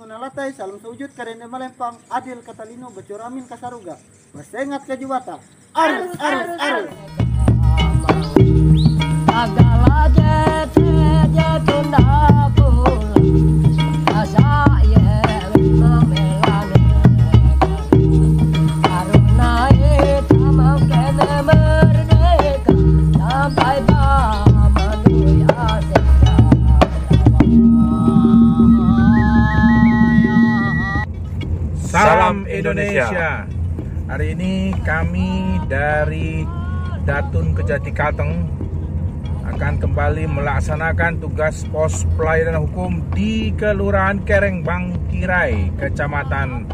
Nalatai salam sewujud karena melempang adil katalino bocor amin kasaruga bersengat ke juwata arus arus arus agala jete tunda pulang asa ye memelane karena itu mengkene merdeka sampai manusia Salam Indonesia. Hari ini kami dari Datun Kejati Kalteng akan kembali melaksanakan tugas pos pelayanan hukum di Kelurahan Kereng Bangkirai, Kecamatan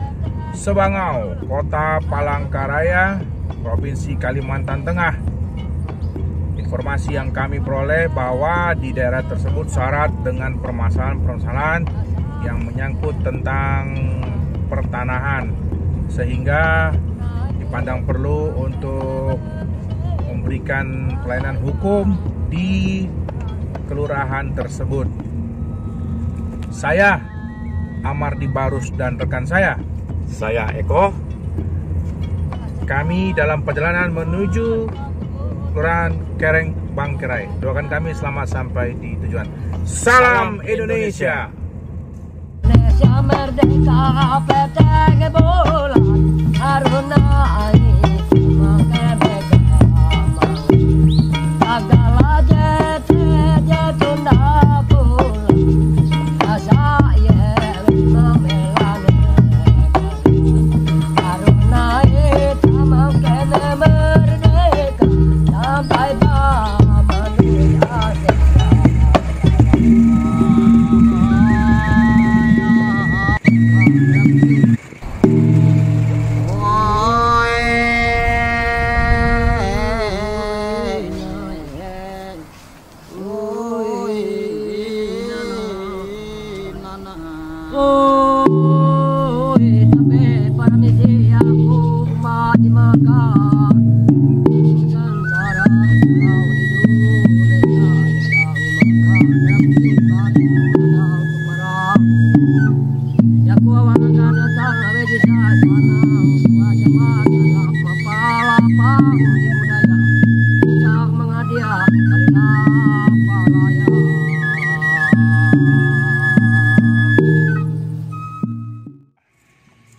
Sebangau, Kota Palangkaraya, Provinsi Kalimantan Tengah. Informasi yang kami peroleh bahwa di daerah tersebut syarat dengan permasalahan-permasalahan yang menyangkut tentang pertanahan, sehingga dipandang perlu untuk memberikan pelayanan hukum di kelurahan tersebut. Saya Amardi Barus dan rekan saya Eko. Kami dalam perjalanan menuju Kelurahan Kereng Bangkirai. Doakan kami selamat sampai di tujuan. Salam Indonesia. Indonesia merdeka peteng bulan haruna ini mengkebeka agala jete tunda pulang asa ye memelane haruna itu mengkene merdeka sampai manusia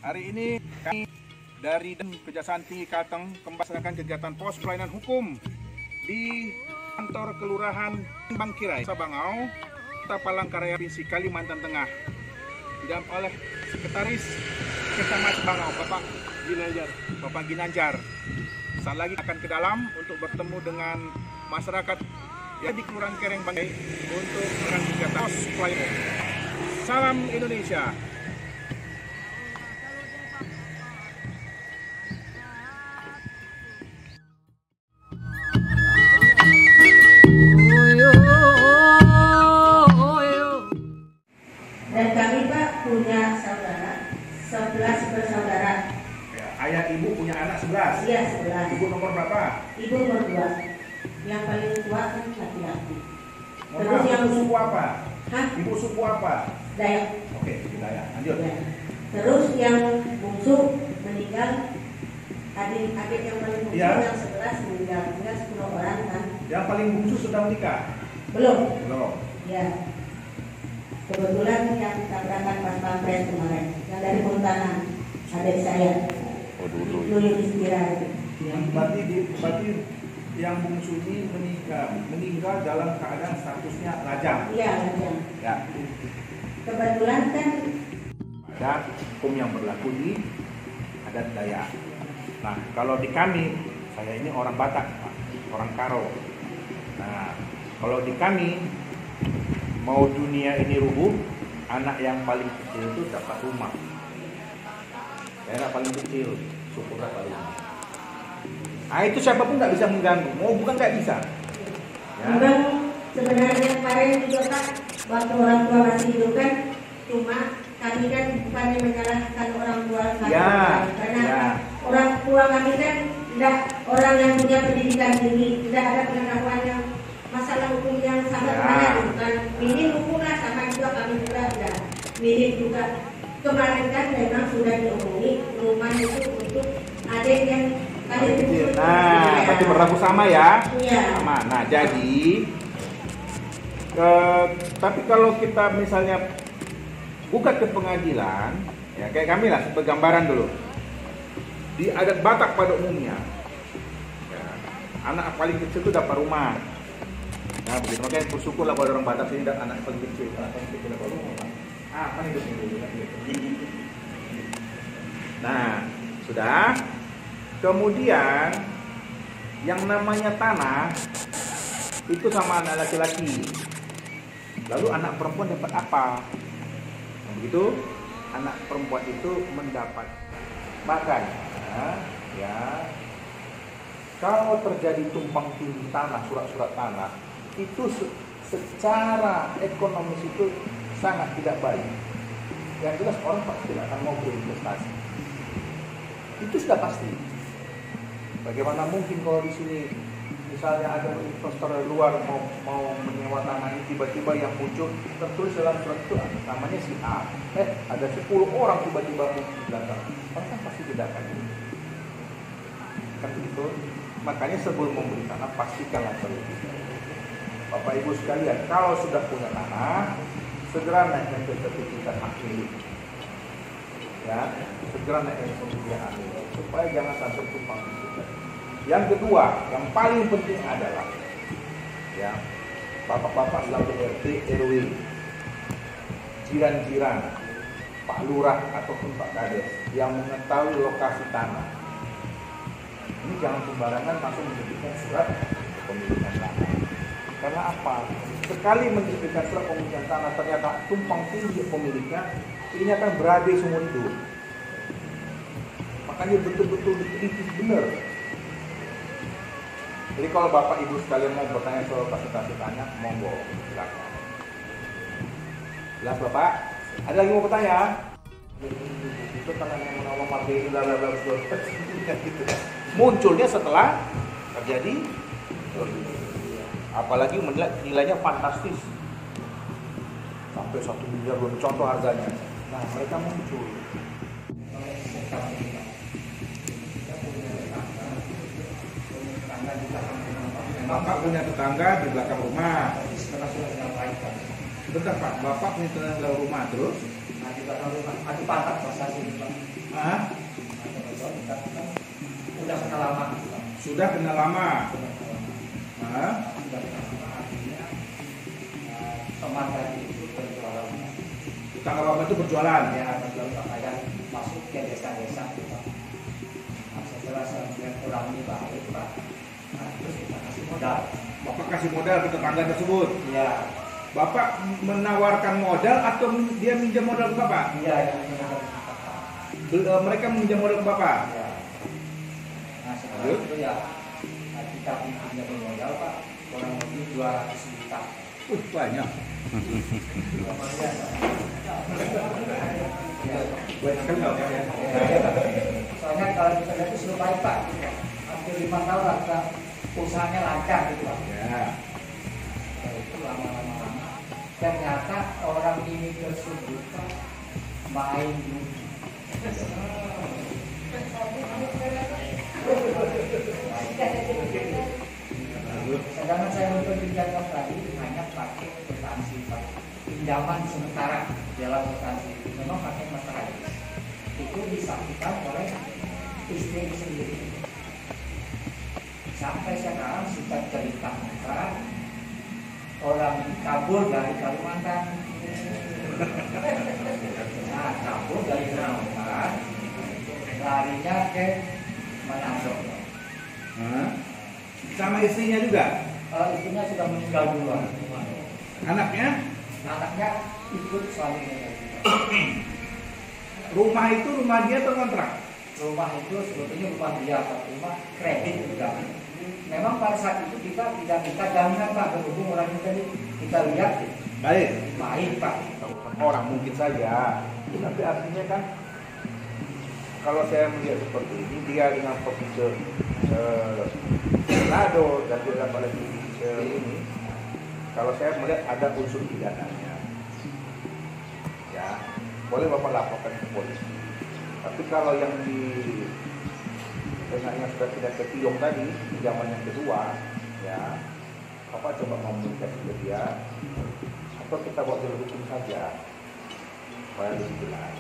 Hari ini kami dari Kejaksaan Tinggi Kalteng melaksanakan kegiatan pos pelayanan hukum di kantor Kelurahan Bangkirai, Sebangau, Kota Palangkaraya, Provinsi Kalimantan Tengah. Didampingi oleh Sekretaris Kecamatan Sebangau, Bapak Ginanjar. Saat lagi akan ke dalam untuk bertemu dengan masyarakat yang di Kelurahan Kereng Bangkirai untuk melakukan kegiatan pos pelayanan. Salam Indonesia. Dan kami Pak punya saudara 11 bersaudara. Ya, ayah ibu punya anak 11. Iya 11. Ibu nomor berapa? Ibu nomor 2. Yang paling tua kan laki-laki. Terus yang suku apa? Hah? Ibu suku apa? Dayak. Oke, Dayak. Lanjut. Ya. Terus yang bungsu meninggal. Adik yang paling bungsu Ya. yang 11 meninggal. Tinggal 10 orang kan. Yang paling bungsu sudah menikah? Belum. Belum. Ya. Kebetulan yang tabrakan pas pampres kemarin, yang dari Montana, adik saya. Oh dulu. Nuyuk Istira. Berarti yang bungsu ini meninggal dalam keadaan statusnya lajang. Iya, lajang. Ya. Kebetulan kan Ada hukum yang berlaku di adat Dayak. Nah, kalau di kami, saya ini orang Batak, Pak, orang Karo. Nah, kalau di kami mau dunia ini rubuh, anak yang paling kecil itu dapat rumah. Daerah paling kecil, syukur dapat rumah. Nah, itu siapapun nggak bisa mengganggu. Mau bukan nggak bisa. Ya. memang sebenarnya kemarin juga Pak, waktu orang tua masih hidup kan, cuma kami kan bukannya menyalahkan orang tua kami, Ya, karena ya. orang tua kami kan tidak orang yang punya pendidikan tinggi, tidak ada pengetahuan yang masalah hukum yang sangat Ya. banyak, bukan minim hukum lah, sama juga kami juga tidak minim juga kemarin kan memang sudah diomongin rumah itu untuk adik yang paling kecil. Nah, berarti berlaku sama ya? Iya. Sama. Nah, jadi tapi kalau kita misalnya gugat ke pengadilan, ya kayak kami lah, sebagai gambaran dulu. Di adat Batak pada umumnya, ya, anak paling kecil itu dapat rumah. Nah, begitu. Makanya bersyukurlah kalau orang Batak sini dapat anak paling kecil, anak paling kecil dapat rumah. Apa hidupnya dulu? Nah, sudah. Kemudian yang namanya tanah itu sama anak laki-laki. Lalu anak perempuan dapat apa? Nah, begitu anak perempuan itu mendapat makanya ya kalau terjadi tumpang tindih tanah, surat-surat tanah itu secara ekonomis itu sangat tidak baik. Yang jelas orang pasti tidak akan mau berinvestasi. Itu sudah pasti. Bagaimana mungkin kalau di sini misalnya ada investor dari luar mau menyewa tanah ini, tiba-tiba yang muncul tertulis dalam surat itu namanya si A. Ada 10 orang tiba-tiba muncul di belakang. Orang kan pasti tidak akan ini. Kan begitu. Makanya sebelum membeli tanah pastikanlah terlebih. Bapak Ibu sekalian, kalau sudah punya tanah, segera naikkan ke sertifikat hak milik. Ya, segera naikkan ke sertifikat hak milik supaya jangan sampai tumpang tindih. Yang kedua, yang paling penting adalah ya, bapak-bapak selaku RT, RW, jiran-jiran, Pak Lurah ataupun Pak Kades yang mengetahui lokasi tanah. Ini jangan sembarangan langsung menerbitkan surat kepemilikan tanah. Karena apa? Sekali menerbitkan surat kepemilikan tanah ternyata tumpang tindih pemiliknya, ini akan berabe seumur hidup. Makanya betul-betul diteliti benar. Jadi kalau Bapak Ibu sekalian mau bertanya soal kasih tanya, monggo silakan. Jelas Bapak? Ada lagi mau bertanya? Itu tanah yang menawar marga bla bla bla gitu. Munculnya setelah terjadi, apalagi nilainya fantastis sampai 1 miliar contoh harganya. Nah mereka muncul. Bapak punya tetangga di belakang rumah. Bentar Pak, Bapak punya tetangga di belakang rumah terus? Nah, di belakang rumah, ada patak pasasi Pak. Hah? Udah kenal lama. Sudah kenal lama. Hah? Teman tadi itu berjualan. Tetangga Bapak itu berjualan? Ya, berjualan pakaian masuk ke desa-desa Pak. Nah, setelah saya melihat orang ini baik Pak. Nah, terus kita kasih modal. Bapak kasih modal ke tetangga tersebut? Iya. Bapak menawarkan modal atau dia minjam modal ke Bapak? Iya, yang modal Pak. Mereka meminjam modal ke Bapak? Iya. Nah, setelah itu ya kita pinjam modal Pak. Kurang lebih 200 juta. Banyak. Luar biasa. Banyak sekali Bapak ya. Soalnya kalau kita lihat itu sudah baik Pak. Hampir 5 tahun lah kita usahanya lancar gitu Pak. Ya. Nah, itu lama-lama ternyata orang ini tersebut Pak main judi. Sedangkan saya untuk pinjaman tadi hanya pakai kwitansi Pak. Pinjaman sementara dalam kwitansi memang pakai materai. Itu disaksikan oleh istri sendiri. Sampai sekarang sudah ceritakan orang kabur dari Kalimantan. Nah, kabur dari Kalimantan, larinya ke Manado. Sama istrinya juga? Istrinya sudah meninggal duluan. Anaknya? Anaknya ikut suaminya. Rumah itu rumah dia atau kontrak? Rumah itu sebetulnya rumah dia, rumah kredit juga. Memang pada saat itu kita tidak minta jaminan Pak, berhubung orang ini tadi kita lihat Baik. baik Pak. Orang mungkin saja, tapi artinya kan kalau saya melihat seperti ini, dia dengan pergi ke Manado dan dia dapat lagi ke ini, kalau saya melihat ada unsur pidananya, ya boleh Bapak laporkan ke polisi. Tapi kalau yang dengan yang sudah tidak ketiung tadi, pinjaman yang kedua, ya, Bapak coba komunikasi ke dia, atau kita buat jalur hukum saja, supaya lebih jelas.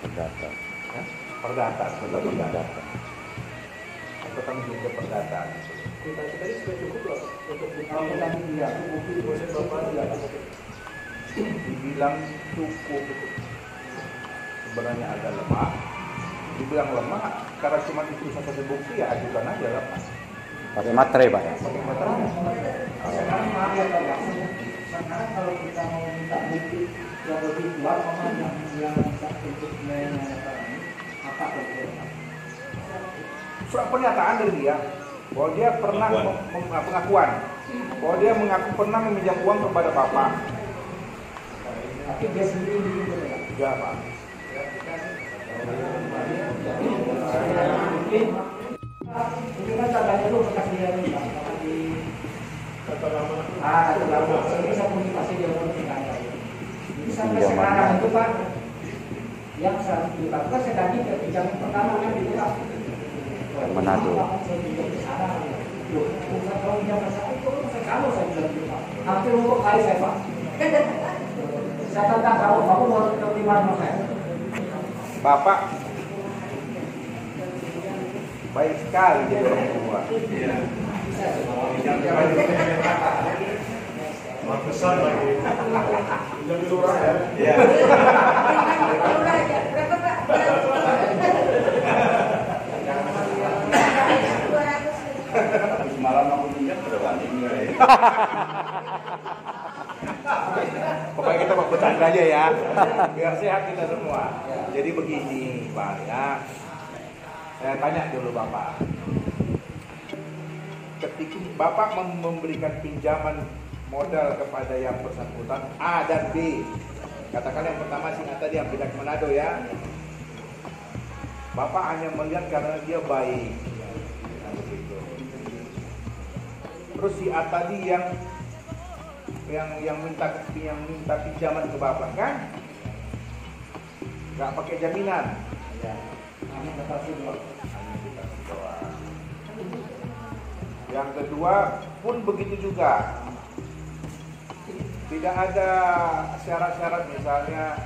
Perdata. Ya? Perdata, perdata. Atau kami juga perdata. Kita tadi sudah cukup loh untuk Kalau tadi dia bukti proses bapak dia dibilang cukup, sebenarnya agak lemah. Dibilang lemah karena cuma itu satu bukti, ya ajukan aja lah. Pakai materai Pak ya? Pakai materai. sekarang maaf ya Pak ya. Sekarang kalau kita mau minta bukti yang lebih kuat, sama yang bisa untuk menyatakan ini apa kira-kira? Surat pernyataan dari dia bahwa dia pernah pengakuan bahwa dia mengaku pernah meminjam uang kepada Bapak. Tapi dia sendiri gitu ya. Ya Pak. Mungkin kan tandanya dulu bekas dia nih Pak. Kata lama. Ini saya komunikasi dia mau tinggal. Jadi sampai sekarang itu Pak, yang saya dilakukan sedang ke pinjaman pertama kan gitu Pak. Manado. Saya pinjam ke sana. Loh, bukan kalau pinjam ke sana itu saya kamu saya bilang gitu Pak. Hampir untuk kali saya Pak. Saya tentang kamu mau terima sama saya. Bapak baik sekali jadi orang tua. Besar lagi. Pinjam lurah ya. Iya. Berapa Pak? Malam aku pinjam udah balik. Pokoknya kita mau bercanda aja ya, biar sehat kita semua. Jadi begini Pak ya, saya tanya dulu Bapak. Ketika Bapak memberikan pinjaman modal kepada yang bersangkutan A dan B, katakan yang pertama si A tadi yang pindah ke Manado ya, Bapak hanya melihat karena dia baik, nah, begitu. Terus si A tadi yang minta pinjaman ke Bapak kan, nggak pakai jaminan, Ya, hanya dikasih doang. hanya dikasih doang. Yang kedua pun begitu juga, tidak ada syarat-syarat misalnya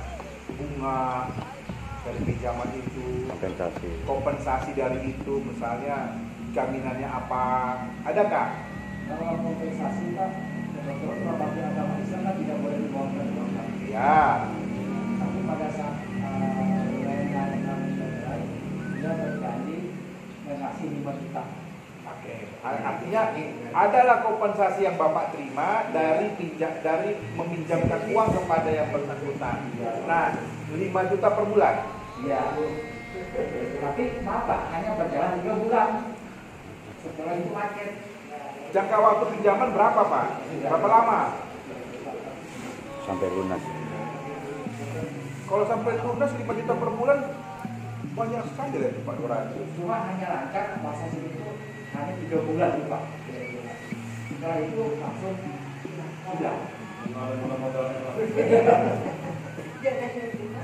bunga dari pinjaman itu, kompensasi dari itu, misalnya jaminannya apa, adakah? Kalau kompensasi Pak, kebetulan bagi agama Islam kan tidak boleh dibawakan uang Pak. Ya, Tapi pada saat lain-lain dia berjanji mengasih 5 juta. oke. Artinya adalah kompensasi yang Bapak terima dari meminjamkan uang kepada yang bersangkutan. Nah, 5 juta per bulan. Iya. Tapi maaf Pak, hanya berjalan 3 bulan. Setelah itu macet. Jangka waktu pinjaman berapa Pak? Berapa lama? Sampai lunas. Kalau sampai lunas 5 juta per bulan, banyak sekali ya Pak Duran. Cuma hanya lancar masa itu hanya 3 bulan nih Pak. Setelah itu langsung hilang.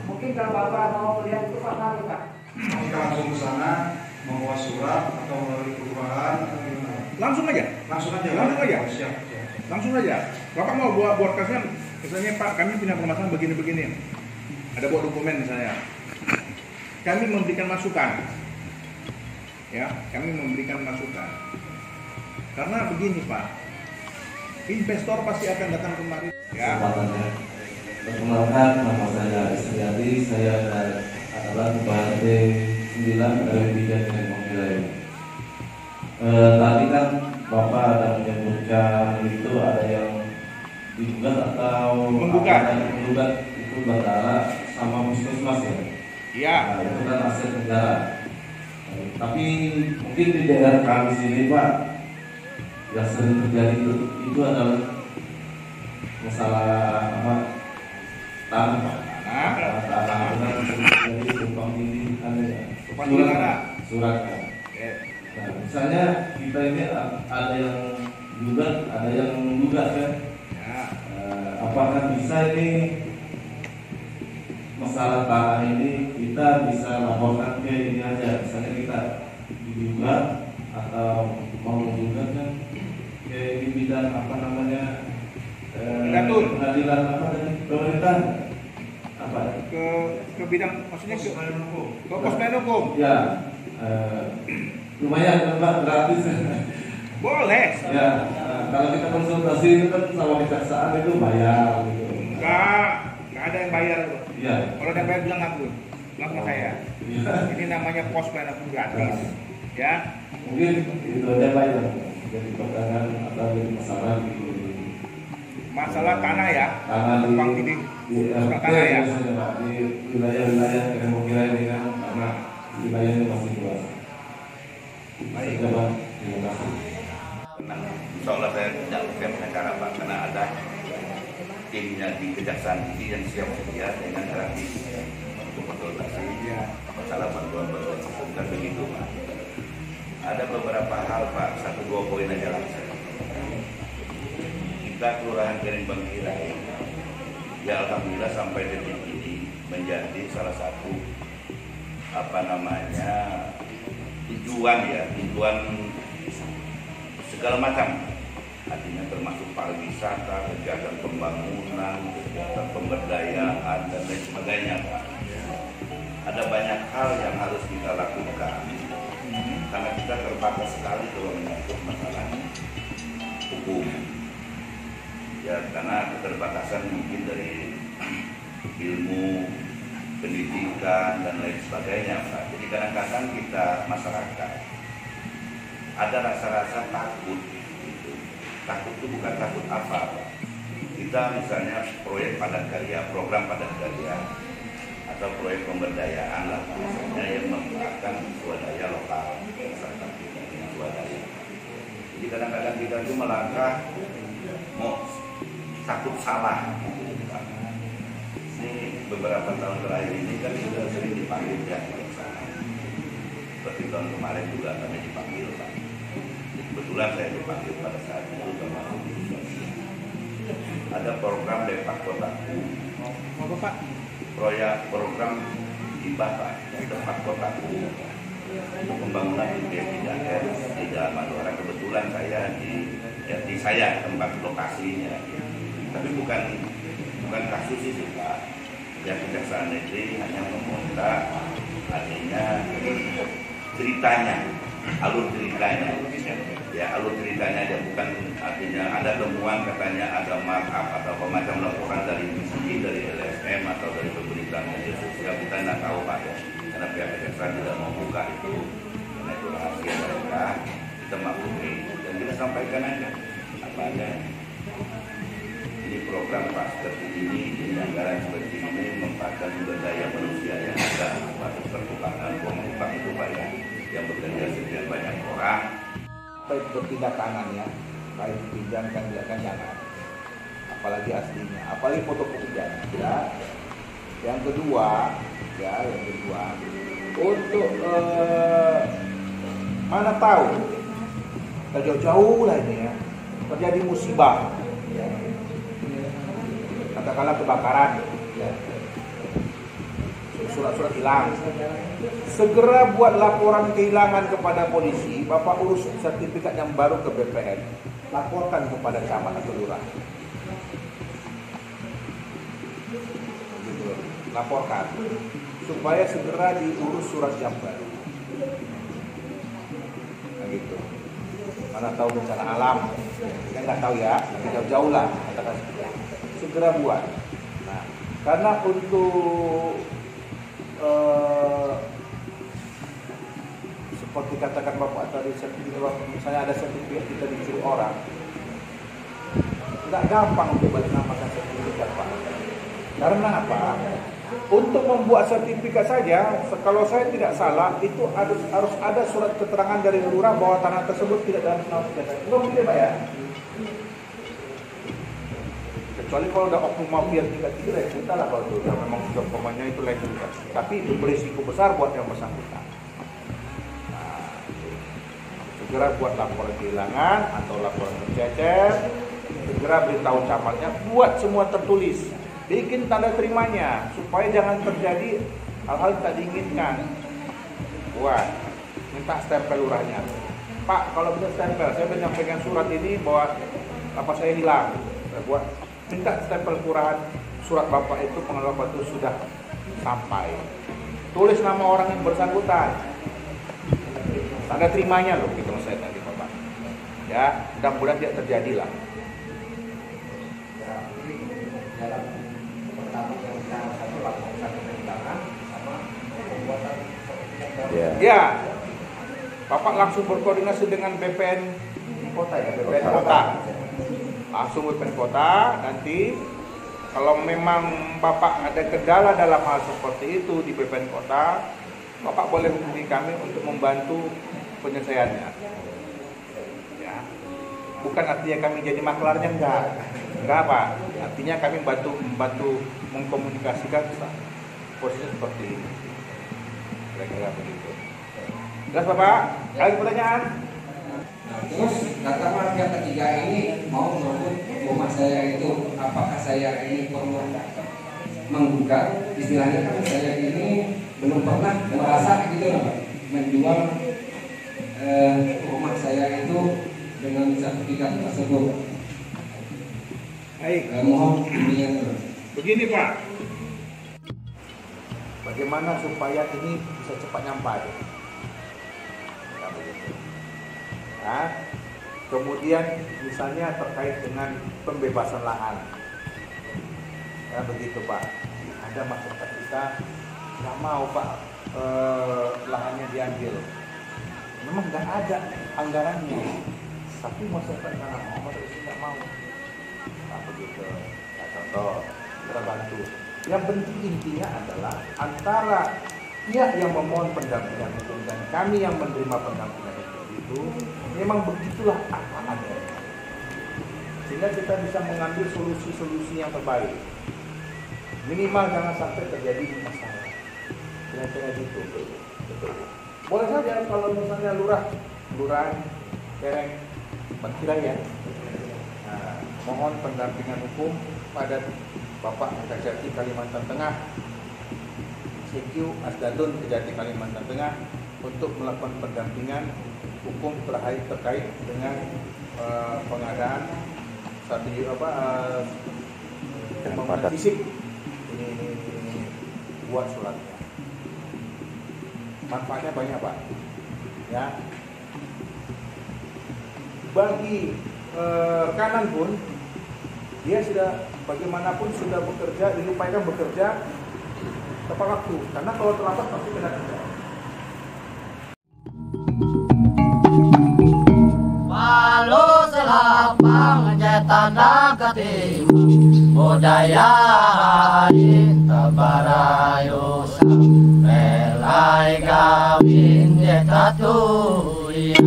Mungkin kalau Bapak mau lihat itu Pak Mari Pak. Kita langsung ke sana membawa surat atau melalui perubahan atau gimana? Langsung aja. Langsung aja. Langsung aja. Oh, siap. Langsung aja. Bapak mau buat kasusnya, misalnya Pak, kami punya permasalahan begini-begini. Ada buat dokumen misalnya. Kami memberikan masukan. Ya, kami memberikan masukan. Karena begini Pak, investor pasti akan datang kemari. Ya. Kesempatannya. Perkenalkan, nama saya Istriati, saya adalah Kepala RT 9 dari Bijan dan Mangkirai. Tadi kan Bapak ada menyebutkan itu ada yang digugat atau Menggugat. menggugat itu bandara sama puskesmas ya. Iya. Nah, itu kan aset negara. Tapi mungkin di daerah kami sini Pak, yang sering terjadi itu adalah masalah apa? Tanah Pak. Tanah itu kan sering terjadi tumpang tindih ada ya. Tumpang tindih ada. Surat kan. Oke. Nah, misalnya kita ini ada yang gugat, ada yang menggugat kan. Ya. Apakah bisa ini masalah tanah ini kita bisa laporkan ke ini aja, misalnya kita digugat atau mau menggugat kan ke di bidang apa namanya pengadilan apa tadi pemerintah apa ke bidang maksudnya ke pos pelayanan hukum. ya lumayan Pak, gratis Boleh. ya. Kalau kita konsultasi itu kan sama kejaksaan itu bayar gitu. Enggak ada yang bayar. Iya. Kalau ada yang bayar bilang ngaku sama saya. Iya. Ini namanya pos pelayanan hukum gratis. Ya. Mungkin itu aja Pak ya. Jadi pertanyaan atau masalah gitu. Masalah tanah ya. Tanah Tumpang di tindih. RT Tanah ya. biasanya Pak, di wilayah-wilayah kira-kira ini kan karena wilayahnya masih luas. Baik Pak, terima kasih. Nah, insya Allah saya tidak pakai pengacara Pak, karena ada timnya di Kejaksaan Tinggi yang siap sedia dengan gratis untuk konsultasi masalah bantuan-bantuan kan begitu Pak. Ada beberapa hal Pak, 1-2 poin aja langsung. Kita Kelurahan Kering Bangkirai, ya alhamdulillah sampai detik ini menjadi salah satu tujuan segala macam, artinya termasuk pariwisata, kegiatan pembangunan, kegiatan pemberdayaan dan lain sebagainya Pak. Ada banyak hal yang harus kita lakukan karena kita terbatas sekali kalau menyangkut masalah hukum. Ya karena keterbatasan mungkin dari ilmu, pendidikan dan lain sebagainya Pak. Jadi kadang-kadang kita masyarakat ada rasa-rasa takut gitu. Takut itu bukan takut apa Pak. Kita misalnya proyek padat karya, program padat karya atau proyek pemberdayaan lah misalnya yang menggunakan swadaya lokal, masyarakat kita dengan swadaya. Jadi kadang-kadang kita itu melangkah mau takut salah gitu. Ini beberapa tahun terakhir ini kan sudah sering dipanggil pihak kejaksaan. Seperti tahun kemarin juga kami dipanggil Pak. Kebetulan saya dipanggil pada saat itu termasuk ada program Depak Kotaku. Apa Pak? Program hibah Pak, Depak Kotaku. Pembangunan di dalam Madura. Kebetulan saya di saya tempat lokasinya. Tapi bukan kasus itu Pak. Yang Kejaksaan Negeri hanya meminta artinya ceritanya, alur ceritanya. Ya alur ceritanya aja, bukan artinya ada temuan katanya ada markup atau macam laporan dari misi dari LSM atau dari pemerintahan media sosial, kita nggak tahu Pak ya. Karena pihak Kejaksaan tidak mau buka itu, karena itu rahasia mereka. Kita maklumi dan kita sampaikan aja apa adanya. Ini program Pak seperti ini anggaran seperti ini memanfaatkan sumber daya manusia yang ada pada pertukaran pemukang itu Pak ya, yang bekerja sekian banyak orang. Baik bertindak tangan ya, baik pinjamkan jangan, apalagi aslinya, apalagi fotokopian. Ya. Yang kedua, untuk mana tahu, jauh-jauh lah ini ya, terjadi musibah. Ya. Katakanlah kebakaran, ya. Surat-surat hilang, segera buat laporan kehilangan kepada polisi. Bapak urus sertifikat yang baru ke BPN, laporkan kepada camat atau lurah. Laporkan supaya segera diurus surat yang baru. Nah gitu. Mana tahu bencana alam, kita nggak tahu ya, jauh-jauh lah. Segera buat. Nah, karena untuk seperti katakan Bapak tadi, misalnya ada sertifikat kita dicuri orang, nggak gampang untuk balik namakan sertifikat Pak. Karena apa? Untuk membuat sertifikat saja, kalau saya tidak salah, itu harus ada surat keterangan dari lurah bahwa tanah tersebut tidak dalam nama sertifikat. Itu mungkin Pak ya. Kecuali kalau udah oknum mafia tingkat tinggi lain cerita lah, kalau itu memang sudah pemainnya itu lain cerita. Tapi itu berisiko besar buat yang bersangkutan. Nah, segera buat laporan kehilangan atau laporan tercecer, segera beritahu camatnya, buat semua tertulis. bikin tanda terimanya supaya jangan terjadi hal-hal yang tak diinginkan. Buat minta stempel lurahnya. Pak, kalau bisa stempel, saya menyampaikan surat ini bahwa apa saya hilang. Saya buat minta stempel kelurahan, surat bapak itu pengelola bapak itu sudah sampai. Tulis nama orang yang bersangkutan. Tanda terimanya loh, gitu saya tadi bapak. Ya, mudah-mudahan tidak terjadi lah. Ya, bapak langsung berkoordinasi dengan BPN kota ya, BPN kota. Langsung BPN kota, nanti kalau memang bapak ada kendala dalam hal seperti itu di BPN kota, bapak boleh hubungi kami untuk membantu penyelesaiannya. Ya, bukan artinya kami jadi maklarnya, enggak Pak. Artinya kami membantu mengkomunikasikan posisi seperti ini. Kira-kira begitu. Jelas Bapak? Ada pertanyaan? Nah, terus kata pihak ketiga ini mau merebut rumah saya itu, apakah saya ini perlu menggugat? Istilahnya kan saya ini belum pernah merasa gitu loh, menjual rumah saya itu dengan sertifikat tersebut. Baik. Mohon bimbingan. Begini Pak, bagaimana supaya ini bisa cepat nyampai? Nah, kemudian misalnya terkait dengan pembebasan lahan, ya begitu Pak. Ada masyarakat kita nggak mau Pak lahannya diambil. Memang nggak ada anggarannya, tapi masyarakat nggak mau. Nah, begitu. Nah, contoh kita bantu. Yang penting intinya adalah antara pihak yang memohon pendampingan hukum dan kami yang menerima pendampingan hukum itu memang begitulah apa adanya, sehingga kita bisa mengambil solusi-solusi yang terbaik. Minimal jangan sampai terjadi masalah. Kira-kira gitu. Betul. Boleh saja kalau misalnya lurahan, Kereng, Bangkirai ya. Nah, mohon pendampingan hukum pada Bapak Kejati Kalimantan Tengah, CQ Asdadun Kejati Kalimantan Tengah untuk melakukan pendampingan hukum terkait dengan pengadaan satu pembangunan fisik ini buat suratnya. Manfaatnya banyak Pak. Ya. Bagi kanan pun dia sudah bagaimanapun sudah bekerja, diupayakan bekerja tepat waktu. Karena kalau terlambat pasti kena kerja. Walau selapang tanda ketima budaya intabarayosa melai kawin detatuya.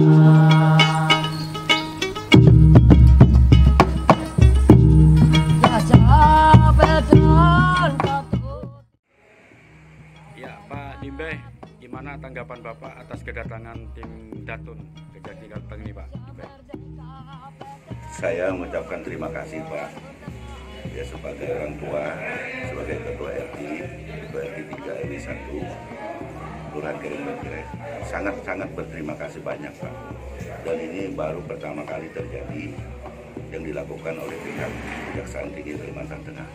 Ya Pak Dimbe, gimana tanggapan Bapak atas kedatangan tim Datun Kejati Kalteng ini Pak Dimbe? Saya mengucapkan terima kasih Pak, ya sebagai orang tua, sebagai ketua RT 3 RW 1 Kelurahan Kereng Bangkirai, sangat berterima kasih banyak Pak. Dan ini baru pertama kali terjadi yang dilakukan oleh pihak Kejaksaan Tinggi Kalimantan Tengah.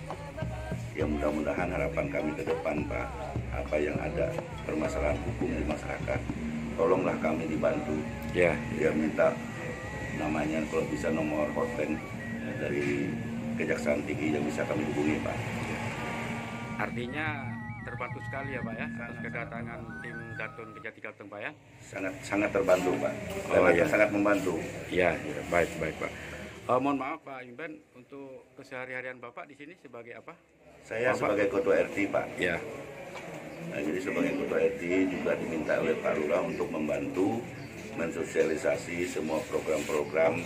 Ya mudah-mudahan harapan kami ke depan Pak, apa yang ada permasalahan hukum di masyarakat, tolonglah kami dibantu. Ya, dia minta namanya kalau bisa nomor hotline dari Kejaksaan Tinggi yang bisa kami hubungi Pak. Artinya terbantu sekali ya Pak ya atas kedatangan tim Datun Kejati Kalteng Pak ya? Sangat terbantu Pak. Sangat membantu. Ya, baik Pak. Mohon maaf Pak Imben, untuk keseharian Bapak di sini sebagai apa? Saya Bapak? Sebagai ketua RT Pak. Ya. Nah, jadi sebagai ketua RT juga diminta oleh Pak Lurah untuk membantu mensosialisasi semua program-program,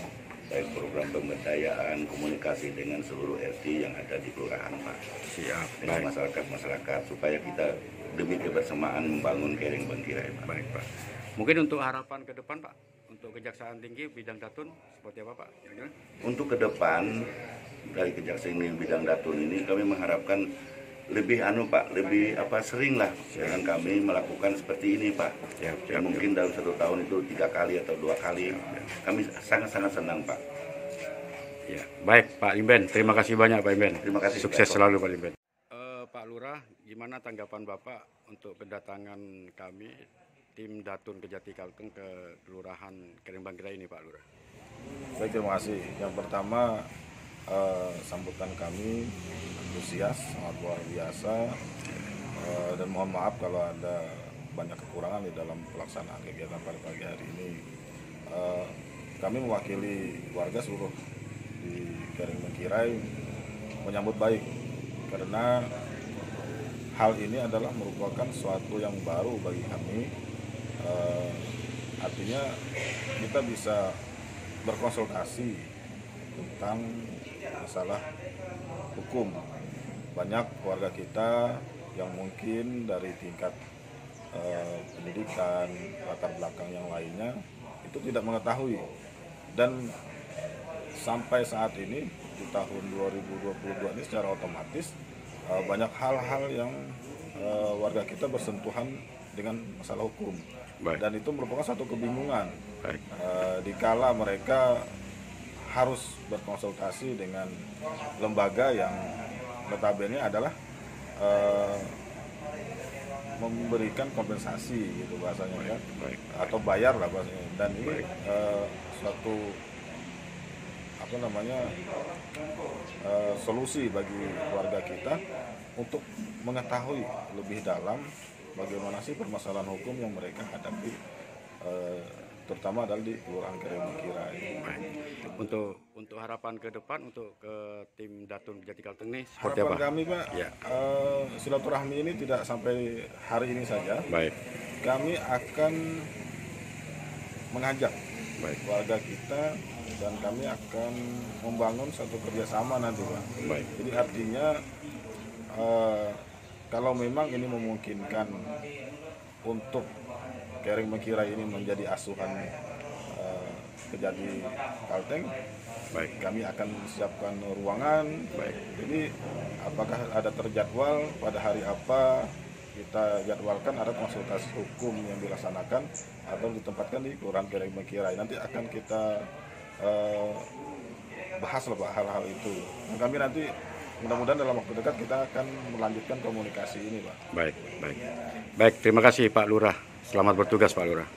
baik program pemberdayaan, komunikasi dengan seluruh RT yang ada di kelurahan Pak. Siap. Dengan masyarakat supaya kita demi kebersamaan membangun Kereng Bangkirai Pak. Baik Pak. Mungkin untuk harapan ke depan Pak, untuk Kejaksaan Tinggi bidang Datun seperti apa Pak? Untuk ke depan dari Kejaksaan Tinggi bidang Datun ini kami mengharapkan lebih lebih sering lah dengan kami melakukan seperti ini Pak. Ya, mungkin dalam 1 tahun itu 3 kali atau 2 kali. Kami sangat-sangat senang Pak. Ya, baik Pak Limben, terima kasih banyak Pak Limben. Terima kasih. Sukses selalu Pak Limben. Pak Lurah, gimana tanggapan Bapak untuk kedatangan kami tim Datun Kejati Kalteng ke Kelurahan Keringbangkira ini Pak Lurah? Baik, terima kasih. Yang pertama, sambutan kami antusias, sangat luar biasa, dan mohon maaf kalau ada banyak kekurangan di dalam pelaksanaan kegiatan pada pagi hari ini. Kami mewakili warga seluruh di Keringbangkira menyambut baik karena hal ini adalah merupakan suatu yang baru bagi kami. Artinya kita bisa berkonsultasi tentang masalah hukum. Banyak warga kita yang mungkin dari tingkat pendidikan, latar belakang yang lainnya itu tidak mengetahui, dan sampai saat ini di tahun 2022 ini secara otomatis banyak hal-hal yang warga kita bersentuhan dengan masalah hukum. Baik. Dan itu merupakan satu kebingungan. Dikala mereka harus berkonsultasi dengan lembaga yang notabene adalah memberikan kompensasi gitu bahasanya, ya, atau bayar lah bahasanya. Dan ini suatu solusi bagi warga kita untuk mengetahui lebih dalam bagaimana sih permasalahan hukum yang mereka hadapi, terutama adalah di Kelurahan Keringbangkira ini. Untuk harapan ke depan untuk ke tim Datun Kejati Kalteng ini seperti harapan apa? Kami Pak, ya. Silaturahmi ini tidak sampai hari ini saja. Baik. Kami akan mengajak warga kita dan kami akan membangun satu kerjasama nanti Pak. Baik. Jadi artinya kalau memang ini memungkinkan untuk Keringbangkira ini menjadi asuhan Kejati Kalteng, kami akan siapkan ruangan. Jadi apakah ada terjadwal pada hari apa kita jadwalkan ada konsultasi hukum yang dilaksanakan atau ditempatkan di Kelurahan Keringbangkira. Nanti akan kita bahas lah Pak hal-hal itu. Dan kami nanti mudah-mudahan dalam waktu dekat kita akan melanjutkan komunikasi ini Pak. Baik. Terima kasih Pak Lurah. Selamat bertugas Pak Lurah.